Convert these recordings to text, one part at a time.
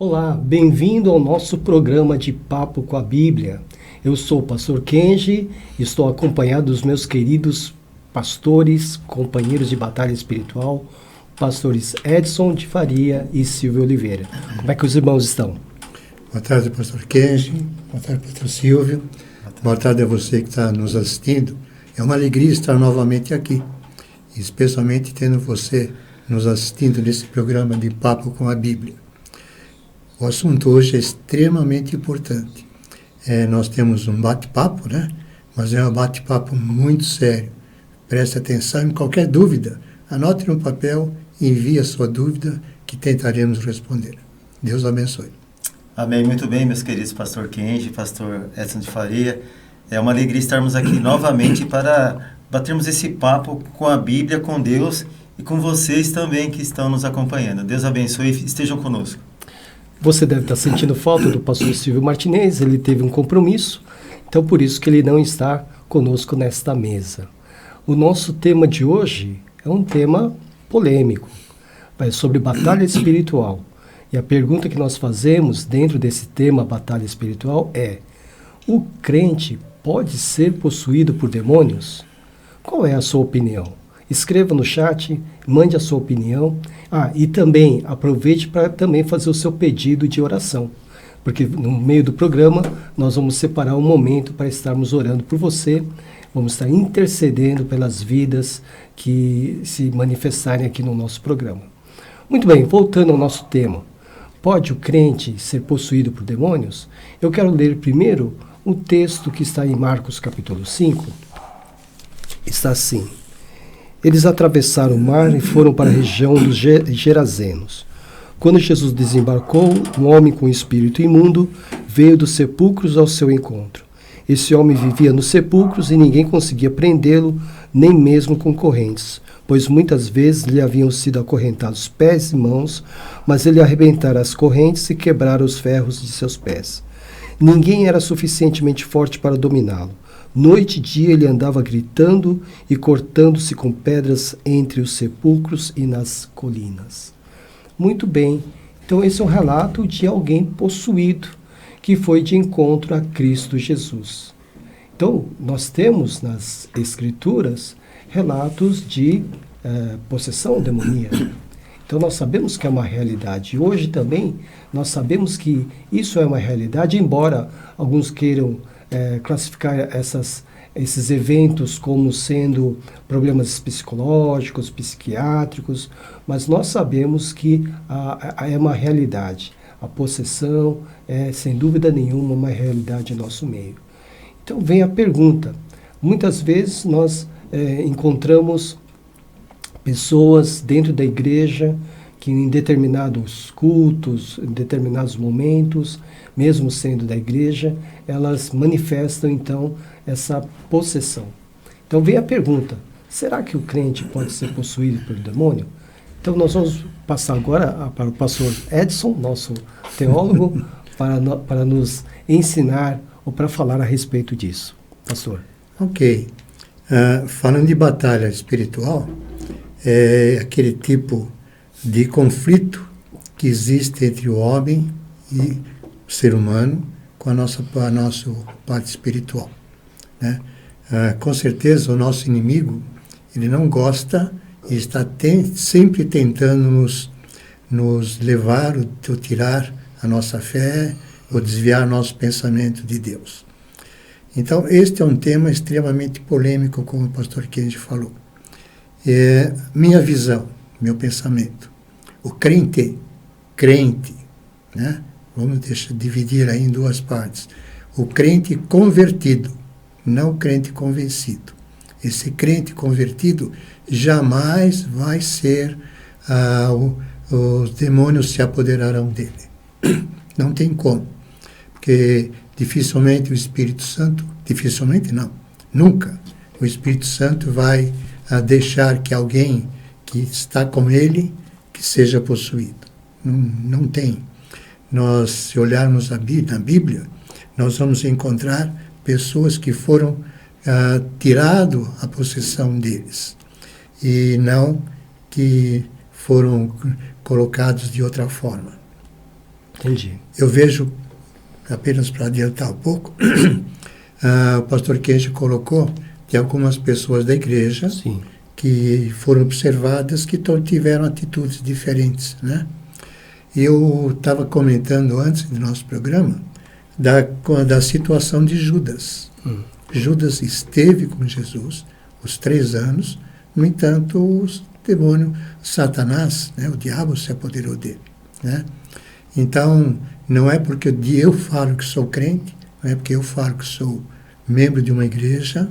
Olá, bem-vindo ao nosso programa de Papo com a Bíblia. Eu sou o pastor Kenji e estou acompanhado dos meus queridos pastores, companheiros de batalha espiritual, pastores Edson de Faria e Silvio Oliveira. Como é que os irmãos estão? Boa tarde, pastor Kenji. Boa tarde, pastor Silvio. Boa tarde a você que está nos assistindo. É uma alegria estar novamente aqui, especialmente tendo você nos assistindo nesse programa de Papo com a Bíblia. O assunto hoje é extremamente importante. Nós temos um bate-papo, né? Mas é um bate-papo muito sério. Preste atenção em qualquer dúvida. Anote no papel e envie a sua dúvida que tentaremos responder. Deus abençoe. Amém. Muito bem, meus queridos pastor Kenji, pastor Edson de Faria. É uma alegria estarmos aqui novamente para batermos esse papo com a Bíblia, com Deus e com vocês também que estão nos acompanhando. Deus abençoe e estejam conosco. Você deve estar sentindo falta do pastor Silvio Martinez, ele teve um compromisso, então por isso que ele não está conosco nesta mesa. O nosso tema de hoje é um tema polêmico, é sobre batalha espiritual. E a pergunta que nós fazemos dentro desse tema, batalha espiritual, é: o crente pode ser possuído por demônios? Qual é a sua opinião? Escreva no chat, mande a sua opinião. E também aproveite para também fazer o seu pedido de oração, porque no meio do programa nós vamos separar um momento para estarmos orando por você, vamos estar intercedendo pelas vidas que se manifestarem aqui no nosso programa. Muito bem, voltando ao nosso tema. Pode o crente ser possuído por demônios? Eu quero ler primeiro o texto que está em Marcos capítulo 5. Está assim: eles atravessaram o mar e foram para a região dos Gerazenos. Quando Jesus desembarcou, um homem com espírito imundo veio dos sepulcros ao seu encontro. Esse homem vivia nos sepulcros e ninguém conseguia prendê-lo, nem mesmo com correntes, pois muitas vezes lhe haviam sido acorrentados pés e mãos, mas ele arrebentara as correntes e quebrara os ferros de seus pés. Ninguém era suficientemente forte para dominá-lo. Noite e dia ele andava gritando e cortando-se com pedras entre os sepulcros e nas colinas. Muito bem, então esse é um relato de alguém possuído, que foi de encontro a Cristo Jesus. Então, nós temos nas Escrituras relatos de possessão demoníaca. Então, nós sabemos que é uma realidade. E hoje também, nós sabemos que isso é uma realidade, embora alguns queiram classificar esses eventos como sendo problemas psicológicos, psiquiátricos, mas nós sabemos que é uma realidade. A possessão é, sem dúvida nenhuma, uma realidade em nosso meio. Então vem a pergunta. Muitas vezes nós encontramos pessoas dentro da igreja que em determinados cultos, em determinados momentos, mesmo sendo da igreja, elas manifestam então essa possessão. Então vem a pergunta: será que o crente pode ser possuído pelo demônio? Então nós vamos passar agora para o pastor Edson, nosso teólogo, para nos ensinar ou para falar a respeito disso. Pastor. Ok. Falando de batalha espiritual, é aquele tipo de conflito que existe entre o homem e o ser humano com a nossa parte espiritual, né? Com certeza o nosso inimigo, ele não gosta e está sempre tentando nos levar ou tirar a nossa fé ou desviar nosso pensamento de Deus. Então, este é um tema extremamente polêmico, como o pastor Kenji falou. Minha visão, meu pensamento. O crente, né? Vamos dividir aí em duas partes. O crente convertido, não o crente convencido. Esse crente convertido jamais vai ser, os demônios se apoderarão dele. Não tem como. Porque dificilmente o Espírito Santo, nunca o Espírito Santo vai deixar que alguém que está com ele que seja possuído. Não tem. Nós, se olharmos na Bíblia, nós vamos encontrar pessoas que foram tirado a possessão deles e não que foram colocados de outra forma. Entendi. Eu vejo, apenas para adiantar um pouco, o pastor Kenji colocou que algumas pessoas da igreja Sim. que foram observadas que tiveram atitudes diferentes, né? Eu estava comentando antes do nosso programa da situação de Judas. Judas esteve com Jesus os 3 anos, no entanto, o demônio, Satanás, né, o diabo se apoderou dele, né? Então, não é porque eu falo que sou crente, não é porque eu falo que sou membro de uma igreja,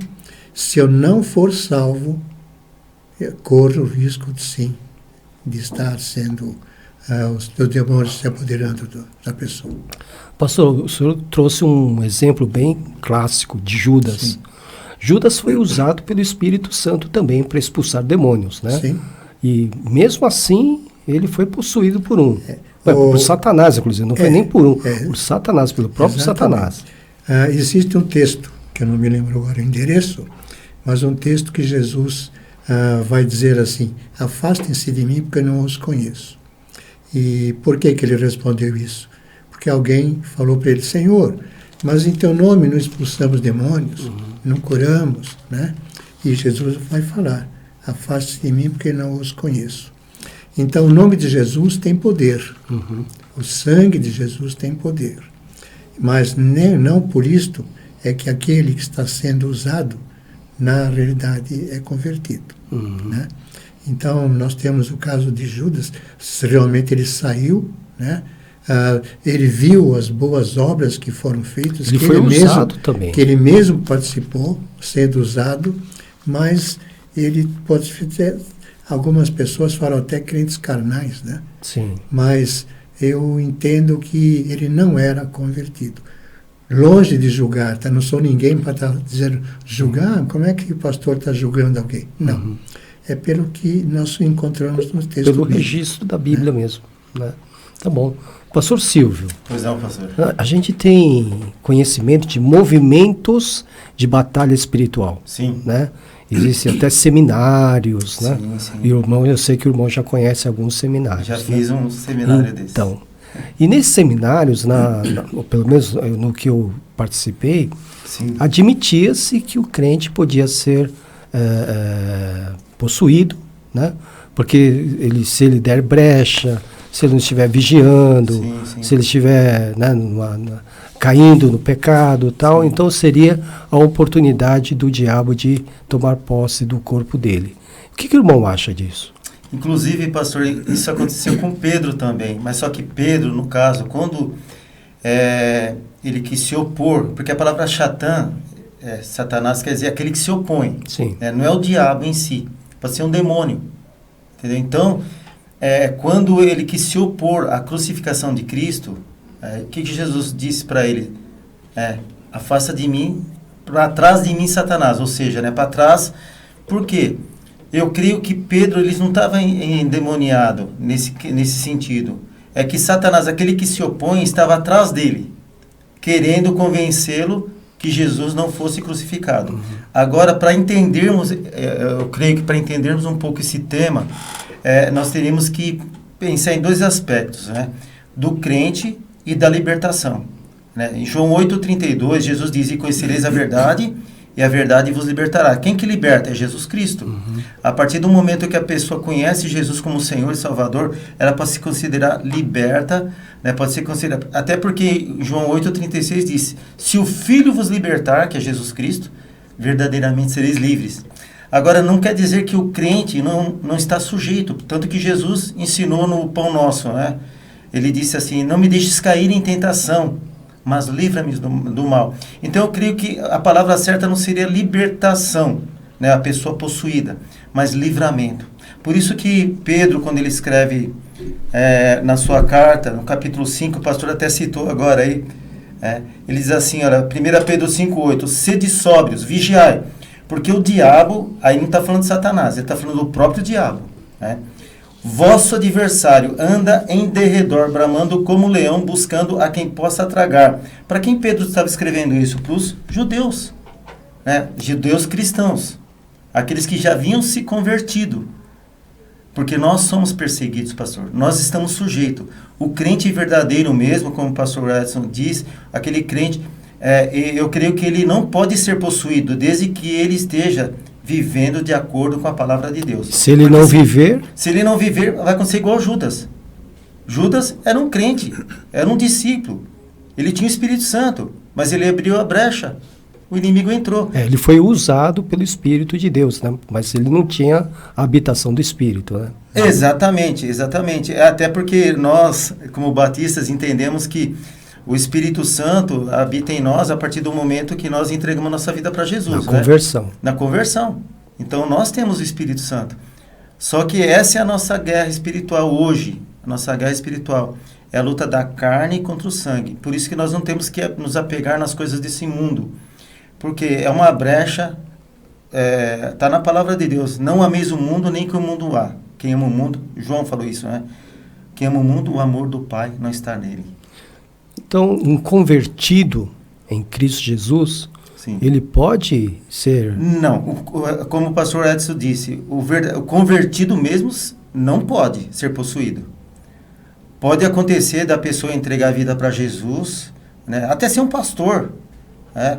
se eu não for salvo, eu corro o risco, sim, de estar sendo os demônios se apoderando da pessoa. Pastor, o senhor trouxe um exemplo bem clássico de Judas. Sim. Judas foi usado pelo Espírito Santo também para expulsar demônios, né? Sim. E mesmo assim, ele foi possuído por um. Por Satanás, inclusive, não foi nem por um, por Satanás, pelo próprio Exatamente. Satanás. Existe um texto, que eu não me lembro agora o endereço, mas um texto que Jesus vai dizer assim: afastem-se de mim porque eu não os conheço. E por que ele respondeu isso? Porque alguém falou para ele: Senhor, mas em teu nome não expulsamos demônios, não curamos, né? E Jesus vai falar: afaste-se de mim porque eu não os conheço. Então o nome de Jesus tem poder, o sangue de Jesus tem poder, mas não por isto é que aquele que está sendo usado na realidade é convertido, né? Então nós temos o caso de Judas. Realmente ele saiu, né? Ele viu as boas obras que foram feitas, ele foi usado também, que ele mesmo participou, sendo usado, mas ele pode ser, algumas pessoas falam até crentes carnais, né? Sim. Mas eu entendo que ele não era convertido. Longe de julgar, tá? Não sou ninguém para estar dizendo, julgar, como é que o pastor está julgando alguém? Não. É pelo que nós encontramos no texto pelo bíblico, registro da Bíblia mesmo, né? Tá bom. Pastor Silvio. Pois não, pastor. A gente tem conhecimento de movimentos de batalha espiritual. Sim. Né? Existem até seminários, né? Sim. E o irmão, eu sei que o irmão já conhece alguns seminários. Já fiz um seminário desse. Então, e nesses seminários, pelo menos no que eu participei, admitia-se que o crente podia ser possuído, né? Porque se ele der brecha, se ele não estiver vigiando, se ele estiver, né, caindo no pecado e tal, então seria a oportunidade do diabo de tomar posse do corpo dele. O que o irmão acha disso? Inclusive, pastor, isso aconteceu com Pedro também, mas só que Pedro, no caso, quando ele quis se opor, porque a palavra Satanás quer dizer aquele que se opõe, não é o diabo em si, pode ser um demônio, entendeu? Então, quando ele quis se opor à crucificação de Cristo, o que Jesus disse para ele? Afasta de mim, para trás de mim, Satanás, ou seja, para trás, por quê? Eu creio que Pedro ele não estava endemoniado nesse sentido. É que Satanás, aquele que se opõe, estava atrás dele, querendo convencê-lo que Jesus não fosse crucificado. Agora, para entendermos, eu creio que para entendermos um pouco esse tema, nós teríamos que pensar em 2 aspectos, né? Do crente e da libertação. Né? Em João 8,32, Jesus diz: e conhecereis a verdade, e a verdade vos libertará. Quem que liberta? É Jesus Cristo. A partir do momento que a pessoa conhece Jesus como Senhor e Salvador, ela pode se considerar liberta, né? Pode ser considerada, até porque João 8,36 diz: se o Filho vos libertar, que é Jesus Cristo, verdadeiramente sereis livres. Agora, não quer dizer que o crente não está sujeito, tanto que Jesus ensinou no Pão Nosso, né? Ele disse assim: não me deixes cair em tentação, mas livra-me do mal. Então, eu creio que a palavra certa não seria libertação, né, a pessoa possuída, mas livramento. Por isso que Pedro, quando ele escreve na sua carta, no capítulo 5, o pastor até citou agora aí, ele diz assim, olha, 1 Pedro 5,8, sede sóbrios, vigiai, porque o diabo, aí não está falando de Satanás, ele está falando do próprio diabo, né? Vosso adversário anda em derredor, bramando como leão, buscando a quem possa tragar. Para quem Pedro estava escrevendo isso? Para os judeus, né? Judeus cristãos, aqueles que já haviam se convertido. Porque nós somos perseguidos, pastor. Nós estamos sujeitos. O crente verdadeiro mesmo, como o pastor Edson diz, aquele crente, eu creio que ele não pode ser possuído, desde que ele esteja vivendo de acordo com a palavra de Deus. Se ele não viver... Se ele não viver, vai acontecer igual Judas. Judas era um crente, era um discípulo. Ele tinha o Espírito Santo, mas ele abriu a brecha. O inimigo entrou. Ele foi usado pelo Espírito de Deus, né? Mas ele não tinha a habitação do Espírito, né? Exatamente, exatamente. Até porque nós, como batistas, entendemos que o Espírito Santo habita em nós a partir do momento que nós entregamos nossa vida para Jesus. Na conversão. Na conversão. Então nós temos o Espírito Santo. Só que essa é a nossa guerra espiritual hoje. A nossa guerra espiritual é a luta da carne contra o sangue. Por isso que nós não temos que nos apegar nas coisas desse mundo. Porque é uma brecha, está na palavra de Deus. Não ameis o mundo, nem que o mundo há. Quem ama o mundo, João falou isso, né? Quem ama o mundo, o amor do Pai não está nele. Então, um convertido em Cristo Jesus, Sim. Ele pode ser... Não, como o pastor Edson disse, o convertido mesmo não pode ser possuído. Pode acontecer da pessoa entregar a vida para Jesus, né? Até ser um pastor, né?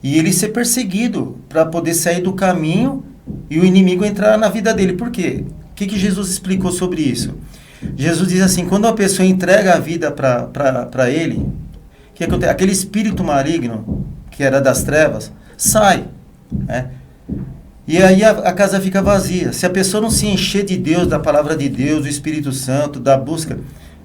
E ele ser perseguido para poder sair do caminho e o inimigo entrar na vida dele. Por quê? O que Jesus explicou sobre isso? Jesus diz assim, quando a pessoa entrega a vida para ele, o que acontece? Aquele espírito maligno, que era das trevas, sai. Né? E aí a casa fica vazia. Se a pessoa não se encher de Deus, da palavra de Deus, do Espírito Santo, da busca,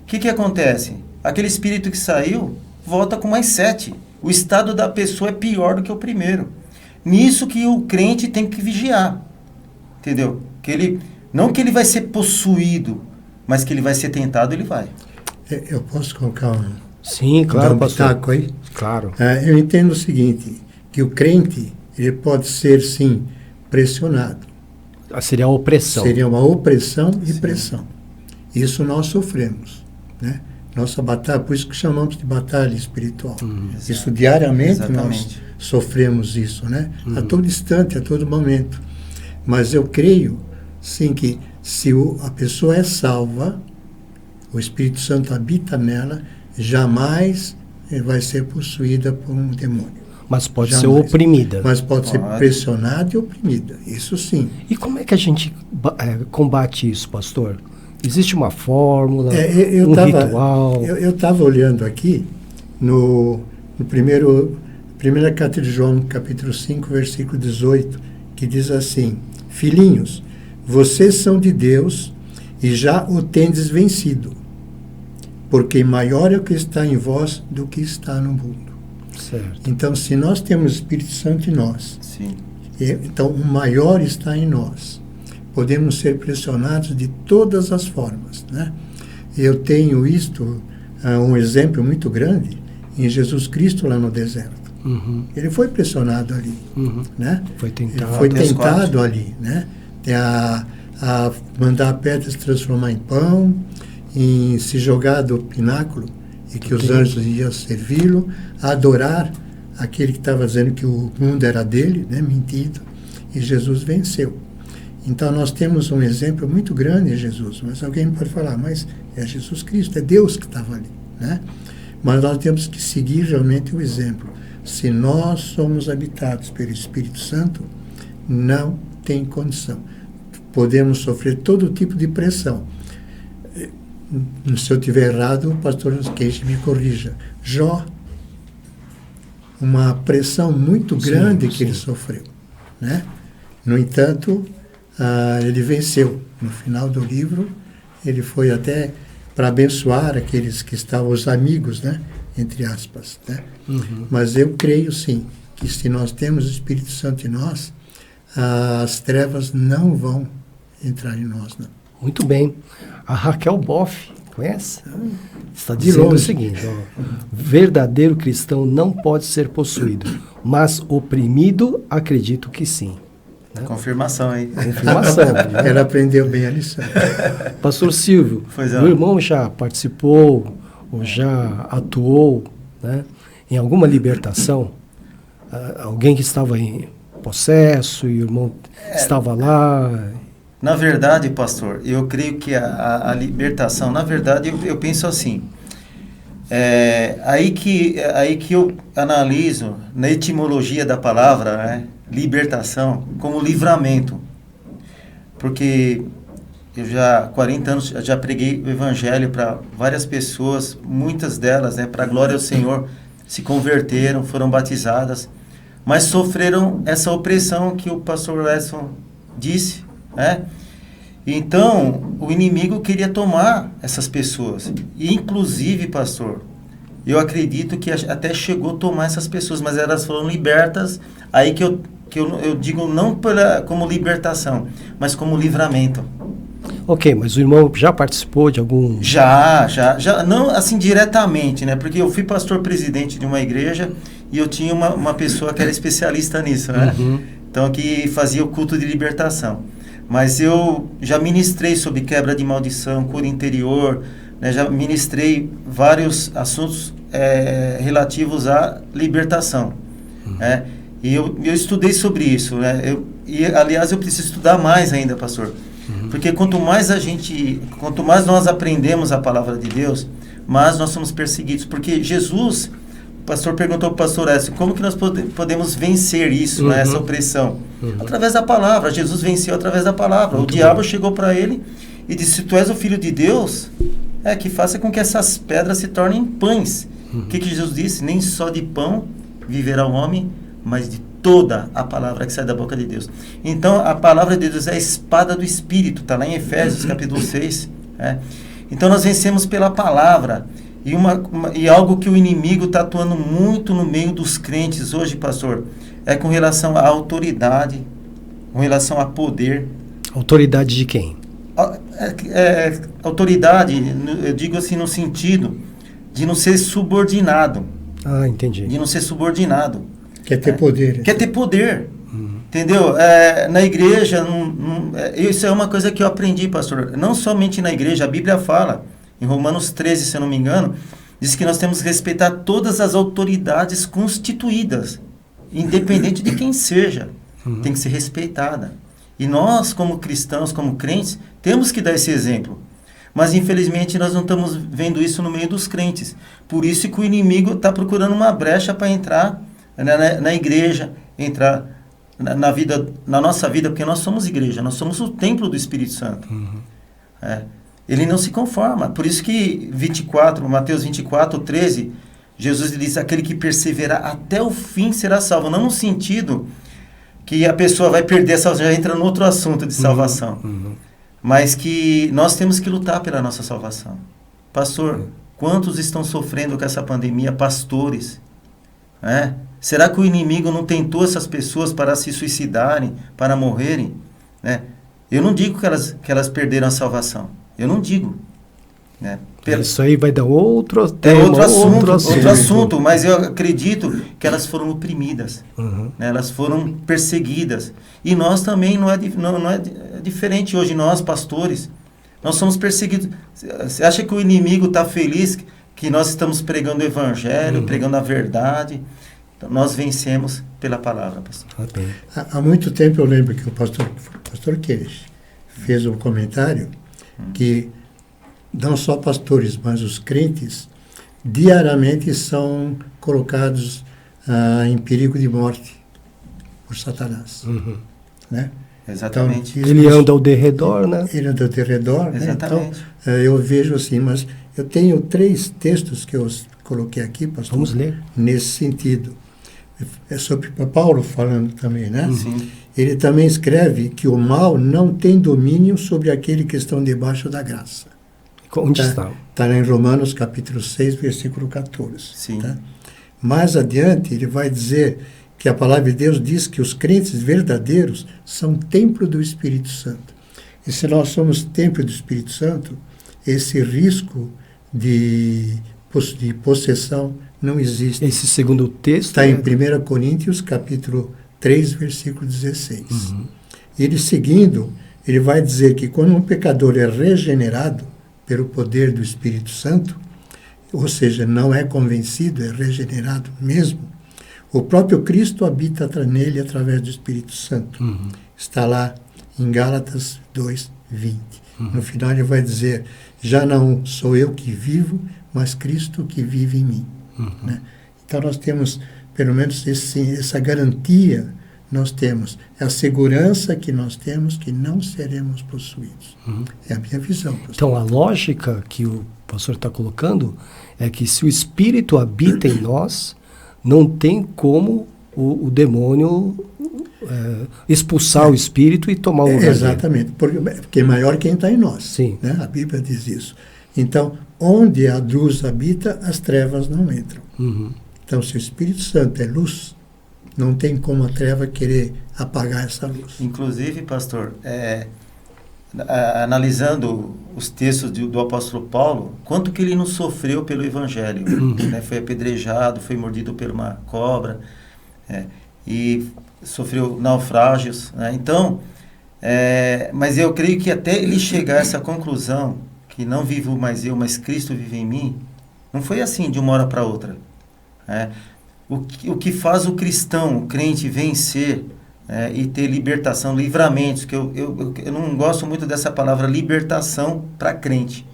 o que acontece? Aquele espírito que saiu, volta com mais 7. O estado da pessoa é pior do que o primeiro. Nisso que o crente tem que vigiar. Entendeu? Não que ele vai ser possuído, mas que ele vai ser tentado, ele vai. Eu posso colocar Sim, claro, pastor. pitaco aí? Claro. Eu entendo o seguinte, que o crente, ele pode ser, sim, pressionado. Seria a opressão. Seria uma opressão e Sim. pressão. Isso nós sofremos, né? Nossa batalha, por isso que chamamos de batalha espiritual. Isso diariamente Exatamente. nós sofremos isso, né? A todo instante, a todo momento. Mas eu creio, sim, que se a pessoa é salva, o Espírito Santo habita nela, jamais vai ser possuída por um demônio. Mas pode Jamais. ser oprimida. Mas pode ser pressionada e oprimida, isso sim. E como é que a gente combate isso, pastor? Existe uma fórmula, ritual? Eu estava olhando aqui no primeira carta de João, capítulo 5, versículo 18, que diz assim, filhinhos, vocês são de Deus e já o tendes vencido, porque maior é o que está em vós do que está no mundo. Certo. Então, se nós temos o Espírito Santo em nós, Sim. então o maior está em nós. Podemos ser pressionados de todas as formas, né? Eu tenho visto um exemplo muito grande em Jesus Cristo lá no deserto. Ele foi pressionado ali, né? Foi tentado. Ele foi tentado ali, né? A mandar pedras se transformar em pão, em se jogar do pináculo e que os anjos iam servi-lo, a adorar aquele que estava dizendo que o mundo era dele, né? Mentido, e Jesus venceu. Então nós temos um exemplo muito grande em Jesus, mas alguém pode falar, mas é Jesus Cristo, é Deus que estava ali, né? Mas nós temos que seguir realmente o exemplo. Se nós somos habitados pelo Espírito Santo, não tem condição. Podemos sofrer todo tipo de pressão. Se eu estiver errado, o pastor Queixe me corrija. Jó, uma pressão muito grande que ele sofreu, né? No entanto, ele venceu. No final do livro, ele foi até para abençoar aqueles que estavam, os amigos, né? Entre aspas, né? Mas eu creio, sim, que se nós temos o Espírito Santo em nós, as trevas não vão entrar em nós, não. Muito bem. A Raquel Boff, conhece? Está De dizendo o longe. seguinte, ó, verdadeiro cristão não pode ser possuído, mas oprimido, acredito que sim. Né? Confirmação aí. Confirmação. Ela aprendeu bem a lição. Pastor Silvio, Pois é. o irmão já participou ou já atuou, né, em alguma libertação? Alguém que estava em possesso e o irmão estava lá... Na verdade, pastor, eu creio que a libertação, na verdade, eu penso assim, aí que eu analiso na etimologia da palavra, né, libertação, como livramento. Porque eu já há 40 anos já preguei o evangelho para várias pessoas, muitas delas, para a glória do Senhor, se converteram, foram batizadas, mas sofreram essa opressão que o pastor Edson disse, Então, o inimigo queria tomar essas pessoas. E, inclusive, pastor, eu acredito que até chegou a tomar essas pessoas, mas elas foram libertas, aí que eu digo não como libertação, mas como livramento. Ok, mas o irmão já participou de algum... Já, não assim diretamente, né? Porque eu fui pastor-presidente de uma igreja e eu tinha uma pessoa que era especialista nisso, né? Uhum. Então, que fazia o culto de libertação. Mas eu já ministrei sobre quebra de maldição, cura interior, né? Já ministrei vários assuntos relativos à libertação, né? E eu estudei sobre isso, né? Aliás, eu preciso estudar mais ainda, pastor. Porque quanto mais nós aprendemos a palavra de Deus, mais nós somos perseguidos. Porque Jesus, o pastor perguntou para o pastor Edson, como que nós podemos vencer isso, né, essa opressão? Através da palavra. Jesus venceu através da palavra. O diabo chegou para ele e disse, se tu és o filho de Deus, que faça com que essas pedras se tornem pães. O que Jesus disse? Nem só de pão viverá o homem, mas de toda a palavra que sai da boca de Deus. Então, a palavra de Deus é a espada do Espírito, está lá em Efésios, capítulo 6. Então, nós vencemos pela palavra. E algo que o inimigo está atuando muito no meio dos crentes hoje, pastor, é com relação à autoridade, com relação a poder. Autoridade de quem? Autoridade, eu digo assim, no sentido de não ser subordinado. Ah, entendi. De não ser subordinado. Quer ter poder. Quer ter poder. Entendeu? Na igreja, isso é uma coisa que eu aprendi, pastor. Não somente na igreja, a Bíblia fala, em Romanos 13, se eu não me engano, diz que nós temos que respeitar todas as autoridades constituídas, independente de quem seja. Tem que ser respeitada. E nós, como cristãos, como crentes, temos que dar esse exemplo. Mas, infelizmente, nós não estamos vendo isso no meio dos crentes. Por isso que o inimigo está procurando uma brecha para entrar na igreja, entrar na nossa vida, porque nós somos igreja, nós somos o templo do Espírito Santo. Ele não se conforma. Por isso que Mateus 24, 13, Jesus diz, aquele que perseverar até o fim será salvo. Não no sentido que a pessoa vai perder a salvação, já entra no outro assunto de salvação. Mas que nós temos que lutar pela nossa salvação. Pastor, quantos estão sofrendo com essa pandemia? Pastores. Será que o inimigo não tentou essas pessoas para se suicidarem, para morrerem? Eu não digo que elas perderam a salvação. Eu não digo. Isso aí vai dar outro assunto, mas eu acredito que elas foram oprimidas. Elas foram perseguidas. E nós também não é diferente hoje, nós pastores. Nós somos perseguidos. Você acha que o inimigo está feliz que nós estamos pregando o evangelho, pregando a verdade? Então, nós vencemos pela palavra, pastor. Há muito tempo eu lembro que o pastor Queiroz fez um comentário que não só pastores, mas os crentes diariamente são colocados em perigo de morte por Satanás. Né? Exatamente. Então, ele anda ao derredor, né? Ele anda ao derredor. Exatamente. Né? Então, eu vejo assim, mas eu tenho 3 textos que eu coloquei aqui, pastor. Vamos ler. Nesse sentido. É sobre Paulo falando também, né? Sim. Ele também escreve que o mal não tem domínio sobre aquele que estão debaixo da graça. Onde está? Está em Romanos capítulo 6, versículo 14. Sim. Tá? Mais adiante, ele vai dizer que a palavra de Deus diz que os crentes verdadeiros são templo do Espírito Santo. E se nós somos templo do Espírito Santo, esse risco de possessão não existe. Esse segundo texto... Está em 1 Coríntios, capítulo 3, versículo 16. Ele seguindo, ele vai dizer que quando um pecador é regenerado pelo poder do Espírito Santo, ou seja, não é convencido, é regenerado mesmo, o próprio Cristo habita nele através do Espírito Santo. Está lá em Gálatas 2:20. No final ele vai dizer, já não sou eu que vivo, mas Cristo que vive em mim. Né? Então nós temos, pelo menos, essa garantia nós temos. É a segurança que nós temos que não seremos possuídos. É a minha visão, pastor. Então a lógica que o pastor está colocando é que se o Espírito habita em nós, não tem como o demônio expulsar o Espírito e tomar o lugar dele. Exatamente, porque é maior quem está em nós. Sim. Né? A Bíblia diz isso. Então, onde a luz habita, as trevas não entram. Então, se o Espírito Santo é luz, não tem como a treva querer apagar essa luz. Inclusive, pastor, analisando os textos do apóstolo Paulo, quanto que ele não sofreu pelo Evangelho. Né? Foi apedrejado, foi mordido por uma cobra, e sofreu naufrágios. Né? Então, mas eu creio que até ele chegar a essa conclusão, que não vivo mais eu, mas Cristo vive em mim, não foi assim de uma hora para outra. O que faz o cristão, o crente, vencer e ter libertação, livramentos, que eu não gosto muito dessa palavra libertação para crente.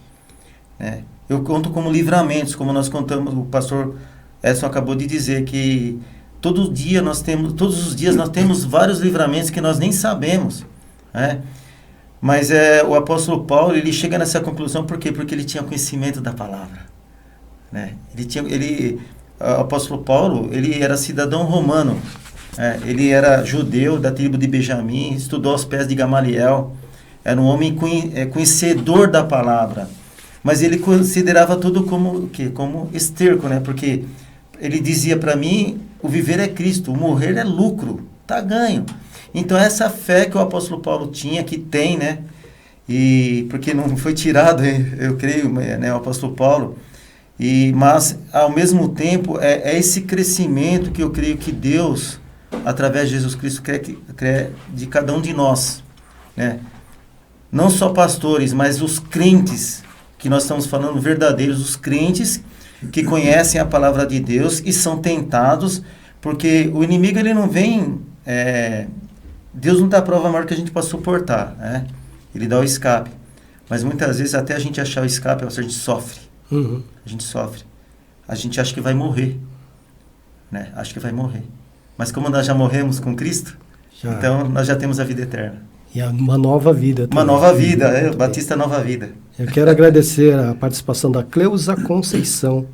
Eu conto como livramentos, como nós contamos, o pastor Edson acabou de dizer, que todos os dias nós temos vários livramentos que nós nem sabemos. Mas o apóstolo Paulo, ele chega nessa conclusão, por quê? Porque ele tinha conhecimento da palavra. O apóstolo Paulo, ele era cidadão romano, ele era judeu da tribo de Benjamim, estudou aos pés de Gamaliel, era um homem conhecedor da palavra, mas ele considerava tudo como esterco, porque ele dizia para mim, o viver é Cristo, o morrer é lucro, tá ganho. Então essa fé que o apóstolo Paulo tinha, que tem, e porque não foi tirado, eu creio, o apóstolo Paulo, mas ao mesmo tempo é esse crescimento que eu creio que Deus, através de Jesus Cristo, quer de cada um de nós, não só pastores, mas os crentes, que nós estamos falando verdadeiros, os crentes que conhecem a palavra de Deus e são tentados, porque o inimigo, ele não vem, Deus não dá prova maior que a gente possa suportar, ele dá o escape, mas muitas vezes até a gente achar o escape, a gente sofre. A gente sofre. A gente acha que vai morrer. Acha que vai morrer. Mas como nós já morremos com Cristo, então nós já temos a vida eterna. E uma nova vida também. Uma nova vida, Batista Nova Vida. Eu quero agradecer a participação da Cleusa Conceição.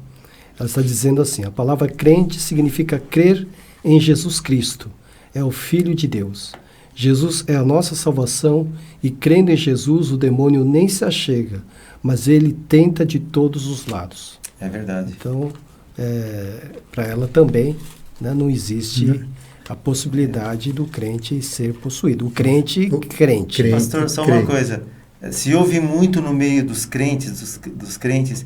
Ela está dizendo assim, a palavra crente significa crer em Jesus Cristo. É o Filho de Deus. Jesus é a nossa salvação e crendo em Jesus o demônio nem se achega, mas ele tenta de todos os lados. É verdade. Então, para ela também, não existe a possibilidade do crente ser possuído. O crente. Pastor, só uma coisa. Se ouve muito no meio dos crentes, dos crentes,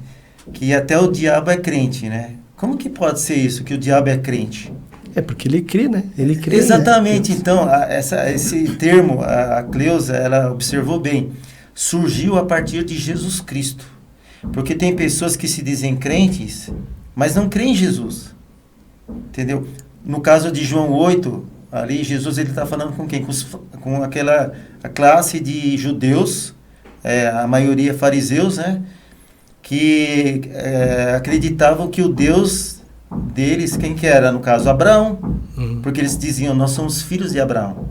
que até o diabo é crente, Como que pode ser isso, que o diabo é crente? É porque ele crê, Ele crê. Exatamente. Então, esse termo, a Cleusa, ela observou bem. Surgiu a partir de Jesus Cristo. Porque tem pessoas que se dizem crentes, mas não creem em Jesus. Entendeu? No caso de João 8, ali Jesus está falando com quem? Com a classe de judeus, a maioria fariseus, que acreditavam que o Deus deles, quem que era? No caso, Abraão. Porque eles diziam, nós somos filhos de Abraão.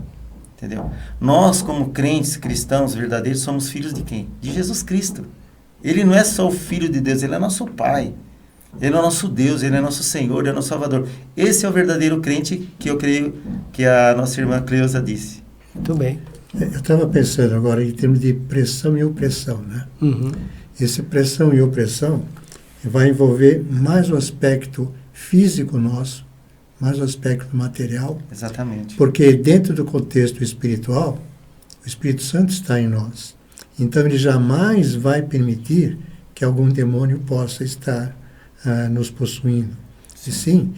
Entendeu? Nós, como crentes cristãos verdadeiros, somos filhos de quem? De Jesus Cristo. Ele não é só o Filho de Deus, ele é nosso Pai. Ele é o nosso Deus, ele é nosso Senhor, ele é nosso Salvador. Esse é o verdadeiro crente que eu creio que a nossa irmã Cleusa disse. Muito bem. Eu estava pensando agora em termos de pressão e opressão, Esse pressão e opressão vai envolver mais o aspecto físico nosso, mais o aspecto material. Exatamente. Porque dentro do contexto espiritual, o Espírito Santo está em nós. Então ele jamais vai permitir que algum demônio possa estar nos possuindo. E sim,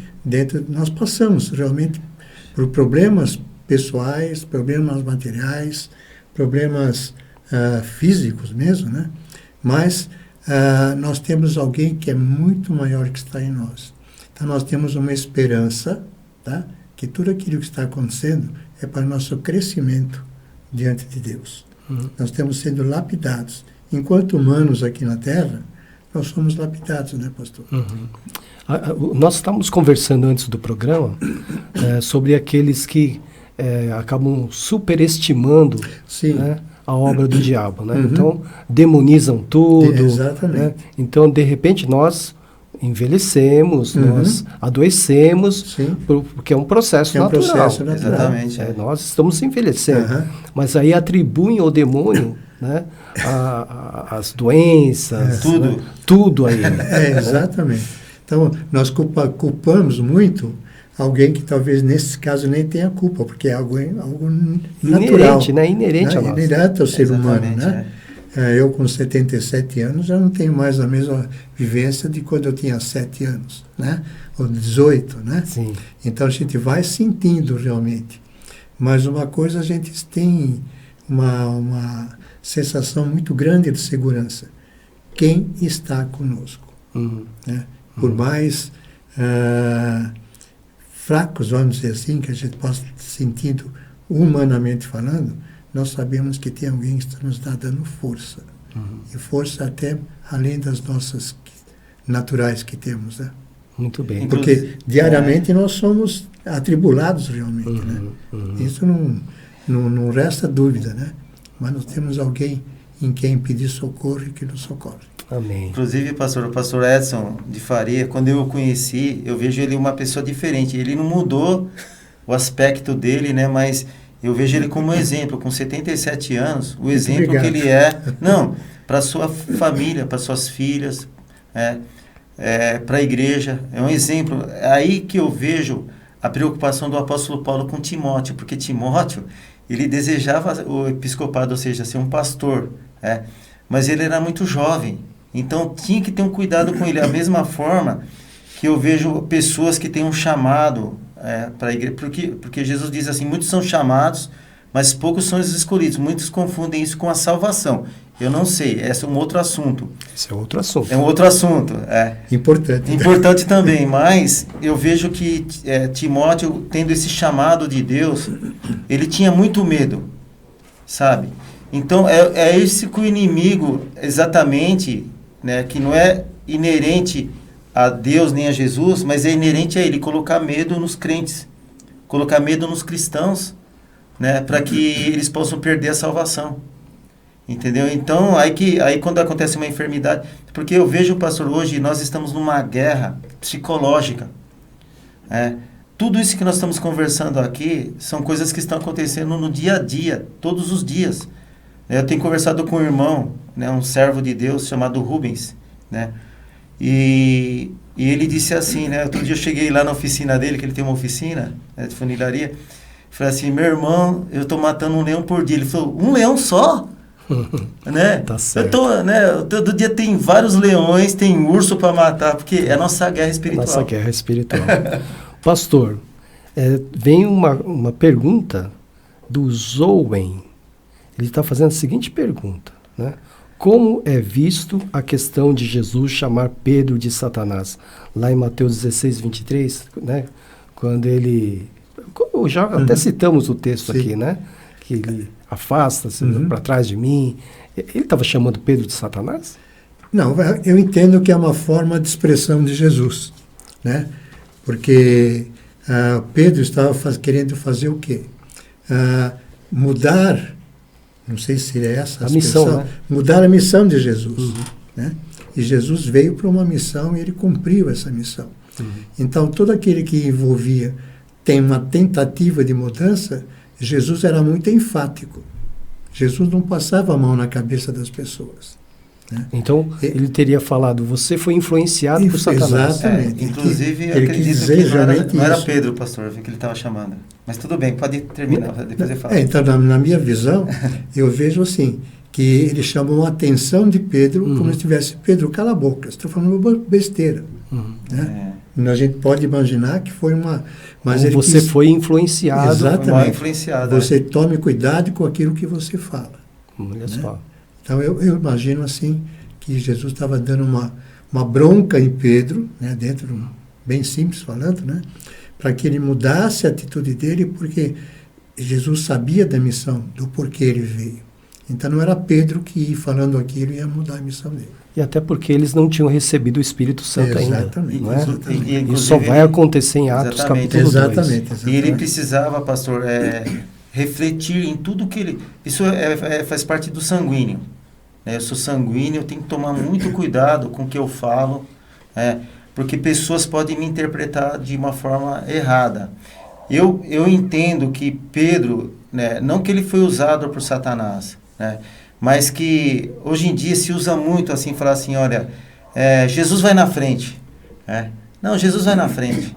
nós passamos realmente por problemas pessoais, problemas materiais, problemas físicos mesmo, Mas nós temos alguém que é muito maior que está em nós. Então nós temos uma esperança, que tudo aquilo que está acontecendo é para o nosso crescimento diante de Deus. Nós estamos sendo lapidados. Enquanto humanos aqui na Terra, nós somos lapidados, né, pastor? Nós estávamos conversando antes do programa sobre aqueles que acabam superestimando, né, a obra do diabo, né? Então, demonizam tudo. Exatamente. Né? Então, de repente, nós envelhecemos, nós adoecemos, porque é um processo natural. Exatamente. Nós estamos envelhecendo. Mas aí atribuem ao demônio, né, as doenças, tudo aí. Exatamente. Então, nós culpamos muito alguém que talvez nesse caso nem tenha culpa, porque é algo natural. Inerente, né? Inerente a nós. Inerente ao ser humano, né? Eu, com 77 anos, já não tenho mais a mesma vivência de quando eu tinha 7 anos, né? Ou 18, né? Sim. Então, a gente vai sentindo realmente. Mas uma coisa, a gente tem uma sensação muito grande de segurança. Quem está conosco? Né? Por mais fracos, vamos dizer assim, que a gente possa sentindo humanamente falando, nós sabemos que tem alguém que está nos dando força. E força até além das nossas naturais que temos, né? Muito bem. Porque diariamente nós somos atribulados realmente, né? Isso não resta dúvida, né? Mas nós temos alguém em quem pedir socorro e que nos socorre. Amém. Inclusive, o pastor Edson de Faria, quando eu o conheci, eu vejo ele uma pessoa diferente. Ele não mudou o aspecto dele, né? Mas eu vejo ele como um exemplo, com 77 anos, o exemplo que ele é, para sua família, para suas filhas, para a igreja, é um exemplo. É aí que eu vejo a preocupação do apóstolo Paulo com Timóteo, porque Timóteo, ele desejava o episcopado, ou seja, ser um pastor, mas ele era muito jovem, então tinha que ter um cuidado com ele, da mesma forma que eu vejo pessoas que têm um chamado para a igreja, porque Jesus diz assim, muitos são chamados, mas poucos são os escolhidos. Muitos confundem isso com a salvação. Eu não sei, esse é um outro assunto. Esse é outro assunto. É um outro assunto. Importante. Importante também, mas eu vejo que Timóteo, tendo esse chamado de Deus, ele tinha muito medo, sabe? Então, é isso que o inimigo, exatamente, né, que não é inerente a Deus nem a Jesus, mas é inerente a ele, colocar medo nos crentes, colocar medo nos cristãos, né, para que eles possam perder a salvação. Entendeu? Então, aí quando acontece uma enfermidade, porque eu vejo, pastor, hoje nós estamos numa guerra psicológica. Tudo isso que nós estamos conversando aqui são coisas que estão acontecendo no dia a dia, todos os dias. Eu tenho conversado com um irmão, né, um servo de Deus chamado Rubens, né? E ele disse assim, né? Outro dia eu cheguei lá na oficina dele, que ele tem uma oficina, né, de funilaria. Falei assim, meu irmão, eu estou matando um leão por dia. Ele falou, um leão só? Né? Tá certo. Todo dia tem vários leões, tem urso para matar, porque é a nossa guerra espiritual. Nossa guerra espiritual. Pastor, vem uma pergunta do Zoen. Ele está fazendo a seguinte pergunta, né? Como é visto a questão de Jesus chamar Pedro de Satanás? Lá em Mateus 16, 23, né? Quando ele... Já até citamos o texto aqui, né? Que ele afasta-se para trás de mim. Ele estava chamando Pedro de Satanás? Não, eu entendo que é uma forma de expressão de Jesus, né? Porque Pedro estava querendo fazer o quê? Mudar... Não sei se é essa a expressão, missão, né? Mudar a missão de Jesus. Né? E Jesus veio para uma missão e ele cumpriu essa missão. Então, todo aquele que envolvia tem uma tentativa de mudança, Jesus era muito enfático. Jesus não passava a mão na cabeça das pessoas. Né? Então, ele teria falado, você foi influenciado por Satanás. Exatamente. Inclusive, eu acredito que não era Pedro, pastor, que ele estava chamando. Mas tudo bem, pode terminar, depois eu falo. Então, na minha visão, eu vejo assim, que ele chamou a atenção de Pedro como se tivesse, Pedro, cala a boca, você está falando besteira. Né? A gente pode imaginar que foi uma... Mas ele você foi influenciado. Exatamente. Influenciado, você tome cuidado com aquilo que você fala. Olha só. Então, eu imagino assim, que Jesus estava dando uma bronca em Pedro, né, dentro, bem simples falando, né, para que ele mudasse a atitude dele, porque Jesus sabia da missão, do porquê ele veio. Então não era Pedro que, falando aquilo, ia mudar a missão dele. E até porque eles não tinham recebido o Espírito Santo Exatamente. ainda. Não é? Exatamente. Isso só vai acontecer em Atos capítulo 2. Exatamente. E ele precisava, pastor, refletir em tudo que ele... Isso faz parte do sanguíneo. Né? Eu sou sanguíneo, eu tenho que tomar muito cuidado com o que eu falo, porque pessoas podem me interpretar de uma forma errada. Eu entendo que Pedro, né, não que ele foi usado por Satanás, né, mas que hoje em dia se usa muito assim, falar assim, olha, Jesus vai na frente. Não, Jesus vai na frente.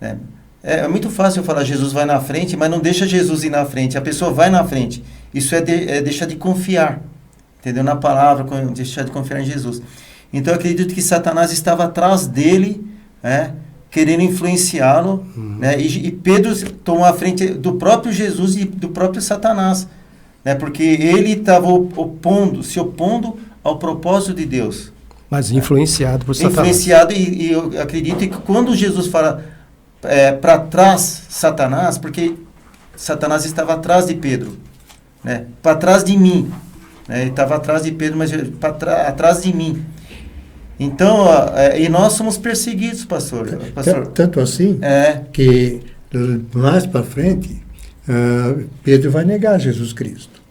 Né? É muito fácil eu falar Jesus vai na frente, mas não deixa Jesus ir na frente. A pessoa vai na frente. Isso é deixar de confiar, entendeu? Na palavra, deixar de confiar em Jesus. Então eu acredito que Satanás estava atrás dele, querendo influenciá-lo, né? E Pedro tomou a frente do próprio Jesus e do próprio Satanás, né? Porque ele estava se opondo ao propósito de Deus. Mas influenciado por Satanás. Influenciado, e eu acredito que quando Jesus fala para trás Satanás, porque Satanás estava atrás de Pedro, né? Para trás de mim. Né? Ele estava atrás de Pedro, mas atrás de mim. Então, e nós somos perseguidos, pastor. Tanto assim que mais para frente, Pedro vai negar Jesus Cristo.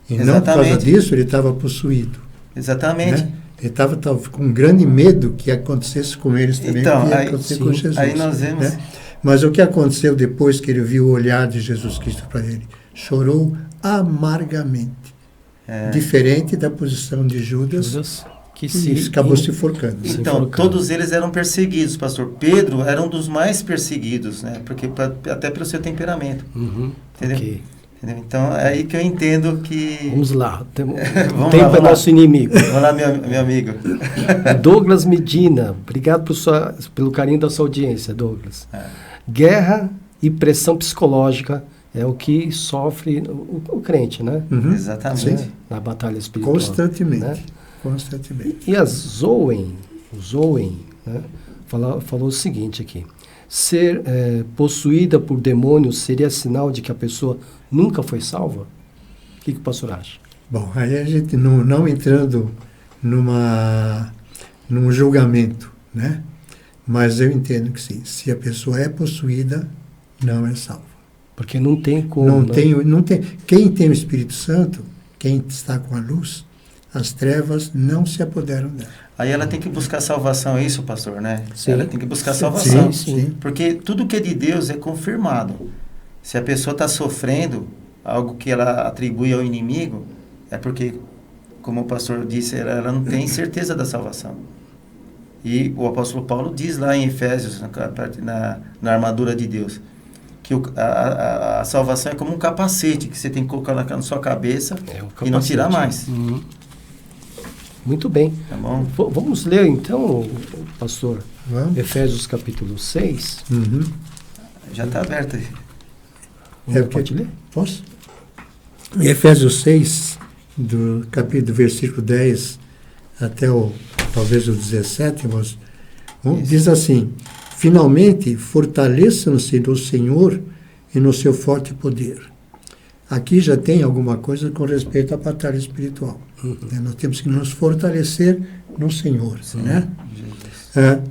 E não por causa disso ele estava possuído. Exatamente. Né? Ele estava com um grande medo que acontecesse com eles também, então, que ia acontecer com Jesus. Aí nós vemos... Né? Mas o que aconteceu depois que ele viu o olhar de Jesus Cristo para ele? Chorou amargamente. Diferente da posição de Judas que acabou se enforcando. Então, todos eles eram perseguidos, pastor. Pedro era um dos mais perseguidos, né? Porque até pelo seu temperamento. Entendeu? Okay. Entendeu? Então, é aí que eu entendo que... Vamos lá. Vamos tempo lá, é nosso inimigo. Vamos lá, meu amigo. Douglas Medina. Obrigado pelo carinho da sua audiência, Douglas. Guerra e pressão psicológica é o que sofre o crente, né? Exatamente. Na batalha espiritual. Constantemente. Né? Constantemente. E a Zoen, né, falou o seguinte aqui: ser possuída por demônios seria sinal de que a pessoa nunca foi salva? O que o pastor acha? Bom, aí a gente não entrando num julgamento, né? Mas eu entendo que sim, se a pessoa é possuída, não é salva. Porque não tem como. Não tem. Quem tem o Espírito Santo, quem está com a luz, as trevas não se apoderam dela. Aí ela tem que buscar salvação, é isso, pastor, né? Sim. Ela tem que buscar salvação. Sim. Porque tudo que é de Deus é confirmado. Se a pessoa está sofrendo algo que ela atribui ao inimigo, é porque, como o pastor disse, ela não tem certeza da salvação. E o apóstolo Paulo diz lá em Efésios, na armadura de Deus, que a salvação é como um capacete que você tem que colocar na sua cabeça e não tirar mais. Muito bem. Tá bom? Vamos ler então, pastor, Vamos. Efésios capítulo 6. Já está aberto aí. Pode ler? Posso? Em Efésios 6, do versículo 10 até talvez o 17, irmãos, diz assim: finalmente, fortaleçam-se no Senhor e no seu forte poder. Aqui já tem alguma coisa com respeito à batalha espiritual. Nós temos que nos fortalecer no Senhor. Né?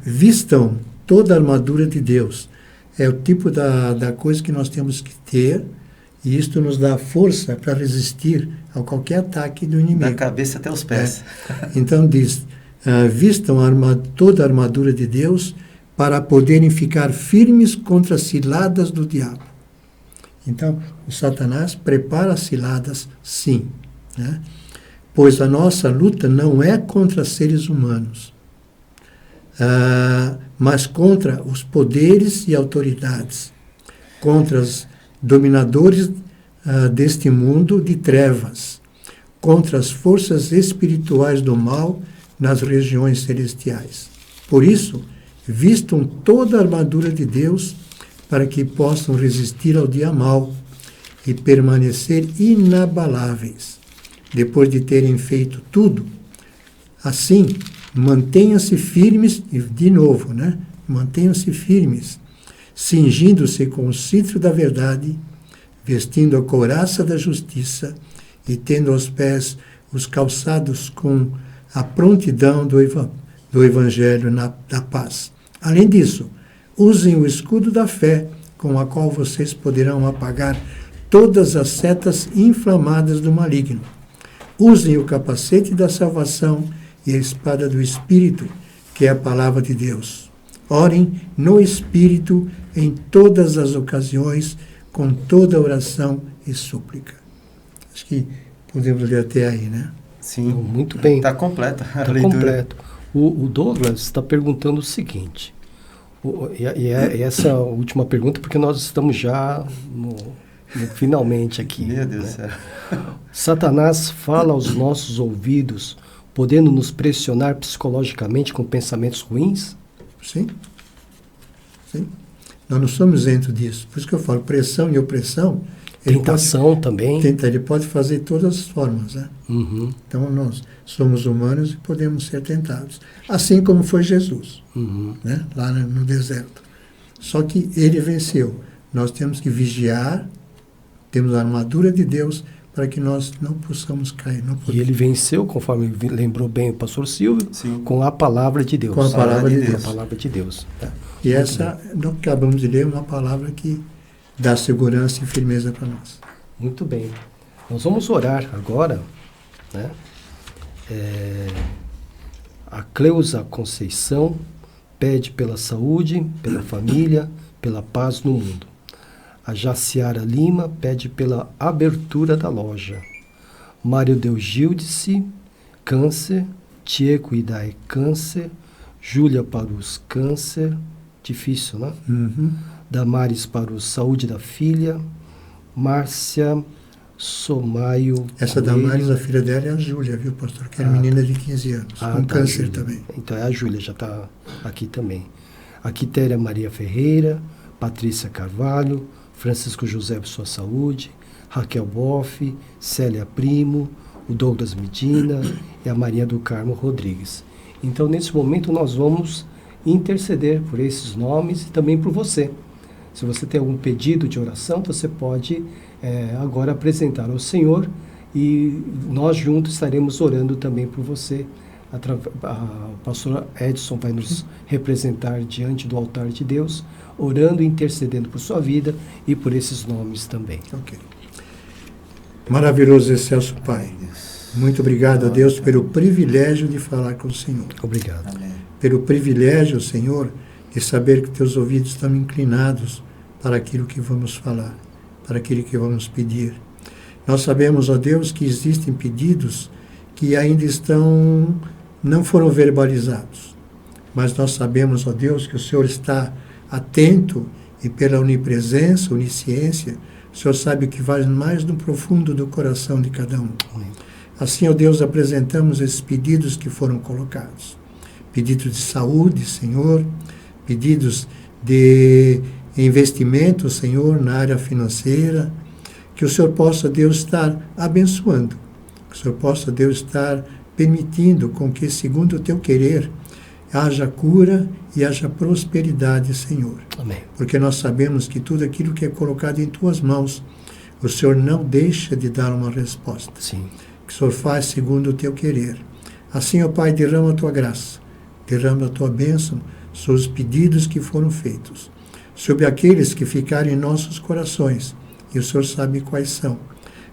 Vistam toda a armadura de Deus. É o tipo da coisa que nós temos que ter, e isto nos dá força para resistir a qualquer ataque do inimigo. Da cabeça até os pés. Então diz, vistam toda a armadura de Deus para poderem ficar firmes contra as ciladas do diabo. Então, o Satanás prepara as ciladas, sim. Né? Pois a nossa luta não é contra seres humanos, mas contra os poderes e autoridades, contra os dominadores deste mundo de trevas, contra as forças espirituais do mal nas regiões celestiais. Por isso, vistam toda a armadura de Deus para que possam resistir ao dia mau e permanecer inabaláveis, depois de terem feito tudo. Assim, mantenham-se firmes, e de novo, mantenham-se firmes, cingindo-se com o cetro da verdade, vestindo a couraça da justiça e tendo aos pés os calçados com a prontidão do Evangelho da paz. Além disso, usem o escudo da fé, com a qual vocês poderão apagar todas as setas inflamadas do maligno. Usem o capacete da salvação e a espada do Espírito, que é a palavra de Deus. Orem no Espírito em todas as ocasiões, com toda oração e súplica. Acho que podemos ler até aí, né? Sim. Muito bem. Está completa a Está leitura. completo. O Douglas está perguntando o seguinte, e essa última pergunta, porque nós estamos já no finalmente aqui. Meu Deus do né? céu. Satanás fala aos nossos ouvidos, podendo nos pressionar psicologicamente com pensamentos ruins? Sim. Sim. Nós não somos isentos disso. Por isso que eu falo, pressão e opressão. Tentação também. Ele pode fazer de todas as formas, né? Uhum. Então, nós somos humanos e podemos ser tentados. Assim como foi Jesus, né? Lá no deserto. Só que ele venceu. Nós temos que vigiar, temos a armadura de Deus para que nós não possamos cair. E ele venceu, conforme lembrou bem o pastor Silvio, Sim. com a palavra de Deus. Com a palavra de Deus. Com a palavra de Deus. Tá? E essa, nós acabamos de ler, uma palavra que dá segurança e firmeza para nós. Muito bem. Nós vamos orar agora, né? A Cleusa Conceição pede pela saúde, pela família, pela paz no mundo. A Jaciara Lima pede pela abertura da loja. Mário Deugildice, câncer. Tieco Idai, câncer. Júlia Parus, câncer. Difícil, né? Damares Parus, saúde da filha. Márcia Somaio. Essa Coelho. Damares, a filha dela é a Júlia, viu, pastor? Que é menina de 15 anos, com câncer Júlia. também. Então é a Júlia, já está aqui também. A Quitéria Maria Ferreira, Patrícia Carvalho, Francisco José, sua saúde, Raquel Boff, Célia Primo, o Douglas Medina e a Maria do Carmo Rodrigues. Então, nesse momento, nós vamos interceder por esses nomes e também por você. Se você tem algum pedido de oração, você pode agora apresentar ao Senhor e nós juntos estaremos orando também por você. O pastor Edson vai nos representar diante do altar de Deus, orando e intercedendo por sua vida e por esses nomes também. Ok. Maravilhoso, excelso Pai. Muito obrigado a Deus pelo privilégio de falar com o Senhor. Obrigado. Amém. Pelo privilégio, Senhor, de saber que teus ouvidos estão inclinados para aquilo que vamos falar, para aquilo que vamos pedir. Nós sabemos, ó Deus, que existem pedidos que ainda não foram verbalizados. Mas nós sabemos, ó Deus, que o Senhor está atento e pela onipresença, onisciência, o Senhor sabe o que vai mais no profundo do coração de cada um. Amém. Assim, ó Deus, apresentamos esses pedidos que foram colocados. Pedidos de saúde, Senhor, pedidos de investimento, Senhor, na área financeira, que o Senhor possa, Deus, estar abençoando, que o Senhor possa, Deus, estar permitindo com que, segundo o teu querer, haja cura e haja prosperidade, Senhor. Amém. Porque nós sabemos que tudo aquilo que é colocado em tuas mãos, o Senhor não deixa de dar uma resposta. Sim. Que o Senhor faz segundo o teu querer. Assim, ó Pai, derrama a tua graça, derrama a tua bênção sobre os pedidos que foram feitos, sobre aqueles que ficaram em nossos corações, e o Senhor sabe quais são.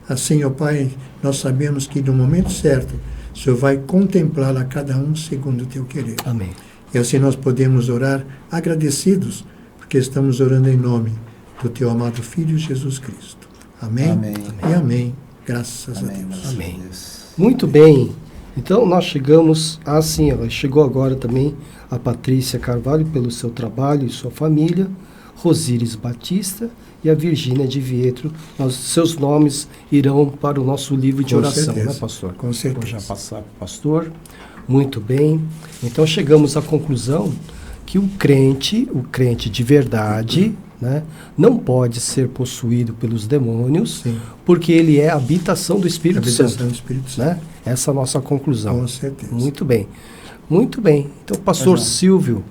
Assim, ó Pai, nós sabemos que no momento certo, o Senhor vai contemplá-la a cada um segundo o teu querer. Amém. E assim nós podemos orar agradecidos, porque estamos orando em nome do teu amado Filho Jesus Cristo. Amém? Amém. E amém. Graças Amém. a Deus. Amém. Deus. Muito bem. Então, nós chegamos assim, chegou agora também a Patrícia Carvalho pelo seu trabalho e sua família, Rosíris Batista e a Virgínia de Vietro. Seus nomes irão para o nosso livro de Com oração, certeza. né, pastor? Com certeza. Vou já passar para o pastor. Muito bem. Então, chegamos à conclusão que o crente de verdade, né, não pode ser possuído pelos demônios, Sim. porque ele é a habitação do Espírito Habitação Santo. do Espírito Santo. Né? Essa é a nossa conclusão. Com certeza. Muito bem. Muito bem. Então, pastor Silvio,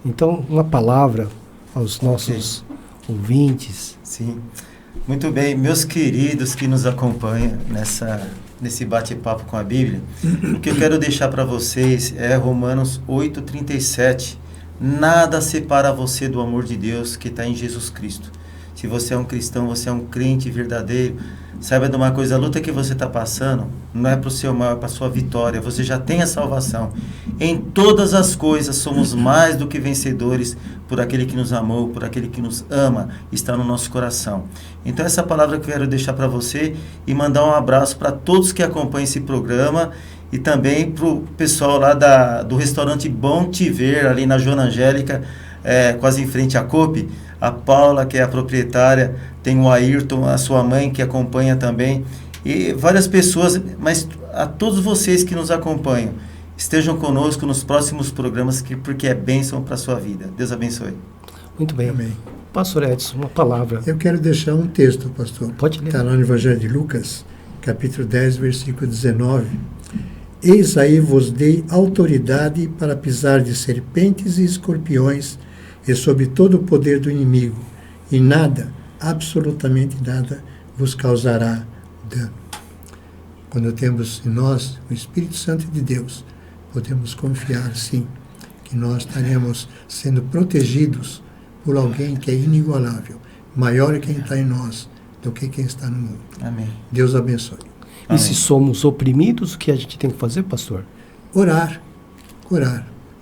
então, uma palavra aos nossos ouvintes. Sim. Muito bem, meus queridos que nos acompanham nesse bate-papo com a Bíblia, o que eu quero deixar para vocês é Romanos 8,37. Nada separa você do amor de Deus que está em Jesus Cristo. Se você é um cristão, você é um crente verdadeiro, saiba de uma coisa, a luta que você está passando não é para o seu mal, é para a sua vitória. Você já tem a salvação. Em todas as coisas somos mais do que vencedores por aquele que nos amou, por aquele que nos ama, está no nosso coração. Então essa palavra que eu quero deixar para você e mandar um abraço para todos que acompanham esse programa e também para o pessoal lá do restaurante Bom Te Ver, ali na Joana Angélica, quase em frente à Cope. A Paula, que é a proprietária, tem o Ayrton, a sua mãe, que acompanha também, e várias pessoas, mas a todos vocês que nos acompanham, estejam conosco nos próximos programas, porque é bênção para a sua vida. Deus abençoe. Muito bem. Amém. Pastor Edson, uma palavra. Eu quero deixar um texto, pastor. Pode ler. Está lá no Evangelho de Lucas, capítulo 10, versículo 19. Eis aí vos dei autoridade para pisar de serpentes e escorpiões e sobre todo o poder do inimigo, e nada, absolutamente nada, vos causará dano. Quando temos em nós o Espírito Santo de Deus, podemos confiar, sim, que nós estaremos sendo protegidos por alguém que é inigualável, maior é quem está em nós do que quem está no mundo. Amém. Deus abençoe. E se somos oprimidos, o que a gente tem que fazer, pastor? Orar.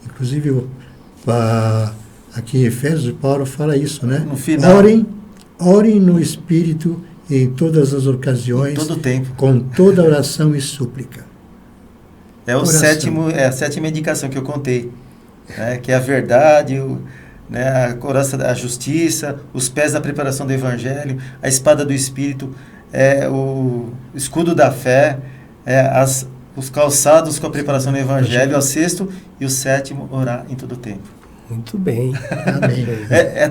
Inclusive, aqui em Efésios, Paulo fala isso, né? No final. Orem no Espírito em todas as ocasiões, em todo o tempo, com toda oração e súplica. É a sétima indicação que eu contei, né? Que é a verdade, né? A coraça da justiça, os pés da preparação do Evangelho, a espada do Espírito, o escudo da fé, os calçados com a preparação do Evangelho, é o sexto, e o sétimo, orar em todo o tempo. Muito bem. Amém.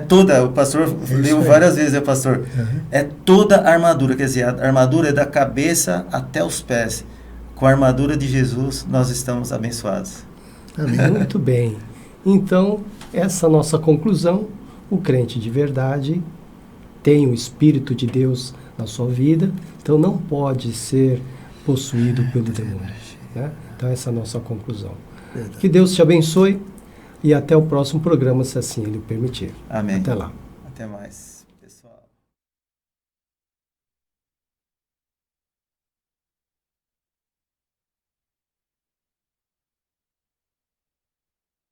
Toda, o pastor leu várias vezes, pastor, é toda a armadura, quer dizer, a armadura é da cabeça até os pés. Com a armadura de Jesus, nós estamos abençoados. Amém. Muito bem. Então, essa nossa conclusão, o crente de verdade tem o Espírito de Deus na sua vida, então não pode ser possuído pelo demônio. Né? Então, essa é a nossa conclusão. Verdade. Que Deus te abençoe e até o próximo programa, se assim Ele permitir. Amém. Até lá. Até mais, pessoal.